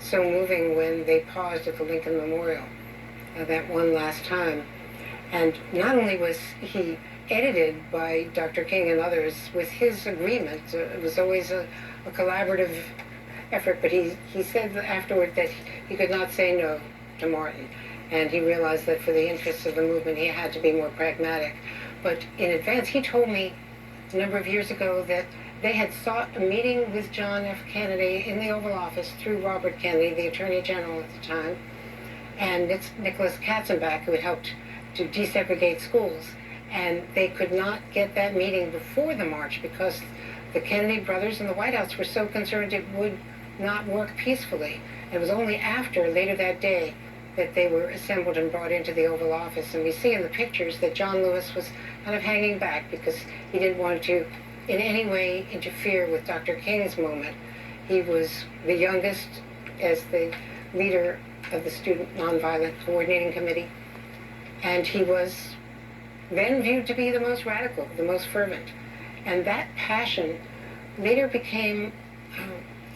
so moving when they paused at the Lincoln Memorial that one last time. And not only was he edited by Dr. King and others with his agreement, it was always a collaborative effort, but he said afterward that he could not say no to Martin. And he realized that for the interests of the movement, he had to be more pragmatic. But in advance, he told me a number of years ago that they had sought a meeting with John F. Kennedy in the Oval Office through Robert Kennedy, the Attorney General at the time, and it's Nicholas Katzenbach, who had helped to desegregate schools. And they could not get that meeting before the march because the Kennedy brothers and the White House were so concerned it would not work peacefully. It was only after, later that day, that they were assembled and brought into the Oval Office. And we see in the pictures that John Lewis was kind of hanging back because he didn't want to in any way interfere with Dr. King's moment. He was the youngest as the leader of the Student Nonviolent Coordinating Committee, and he was then viewed to be the most radical, the most fervent. And that passion later became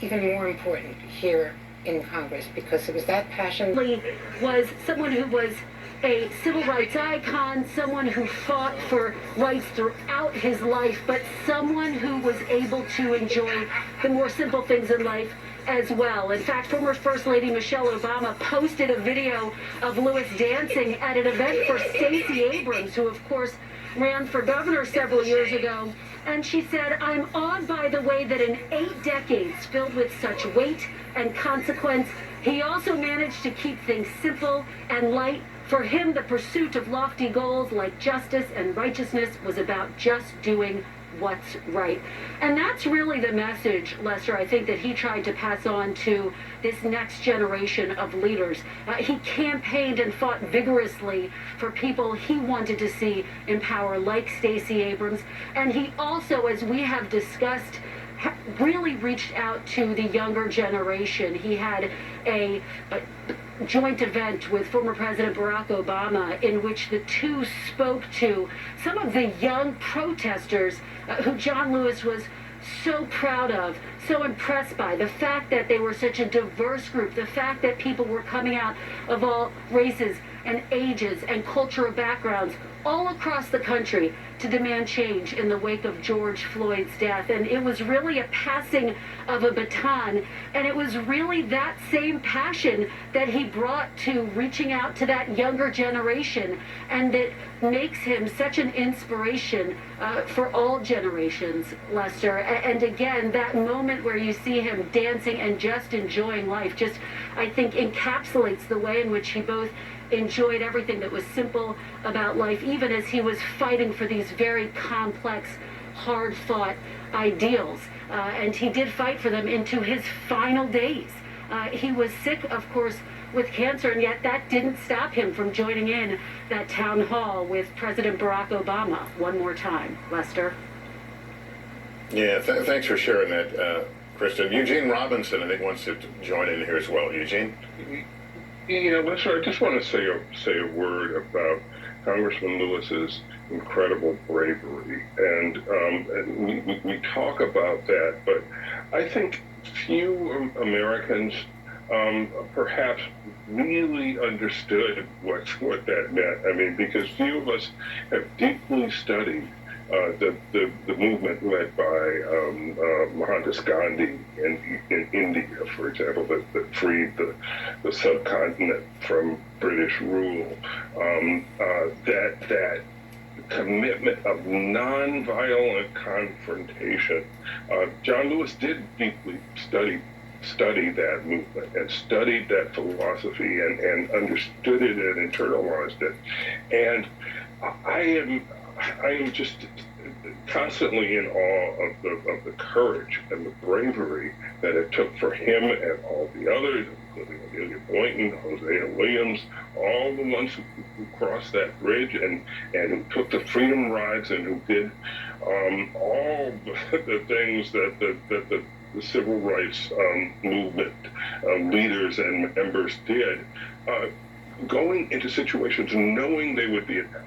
even more important here in Congress, because it was that passion. He was someone who was a civil rights icon, someone who fought for rights throughout his life, but someone who was able to enjoy the more simple things in life as well. In fact, former First Lady Michelle Obama posted a video of Lewis dancing at an event for Stacey Abrams, who of course ran for governor several years ago. And she said, "I'm awed by the way that in 8 decades filled with such weight and consequence, he also managed to keep things simple and light. For him, the pursuit of lofty goals like justice and righteousness was about just doing what's right." And that's really the message, Lester, I think, that he tried to pass on to this next generation of leaders. He campaigned and fought vigorously for people he wanted to see in power, like Stacey Abrams. And he also, as we have discussed, really reached out to the younger generation. He had a joint event with former President Barack Obama in which the two spoke to some of the young protesters who John Lewis was so proud of, so impressed by. The fact that they were such a diverse group, the fact that people were coming out of all races and ages and cultural backgrounds all across the country to demand change in the wake of George Floyd's death. And it was really a passing of a baton, and it was really that same passion that he brought to reaching out to that younger generation, and that makes him such an inspiration for all generations, Lester. And again, that moment where you see him dancing and just enjoying life just, I think, encapsulates the way in which he both enjoyed everything that was simple about life, even as he was fighting for these very complex, hard-fought ideals. And he did fight for them into his final days. He was sick, of course, with cancer, and yet that didn't stop him from joining in that town hall with President Barack Obama one more time. Lester? Yeah, thanks for sharing that, Kristen. Eugene Robinson, I think, wants to join in here as well. Eugene? Yeah, Lester, I just want to say a word about Congressman Lewis's incredible bravery, and we talk about that, but I think few Americans perhaps really understood what that meant. I mean, because few of us have deeply studied the movement led by Mohandas Gandhi in India, for example, that freed the subcontinent from British rule. That commitment of nonviolent confrontation. John Lewis did deeply study that movement and studied that philosophy and understood it and internalized it. And I am just constantly in awe of the courage and the bravery that it took for him and all the others, including Amelia Boynton, Hosea Williams, all the ones who crossed that bridge and who took the freedom rides and who did all the things that the civil rights movement leaders and members did, going into situations knowing they would be attacked.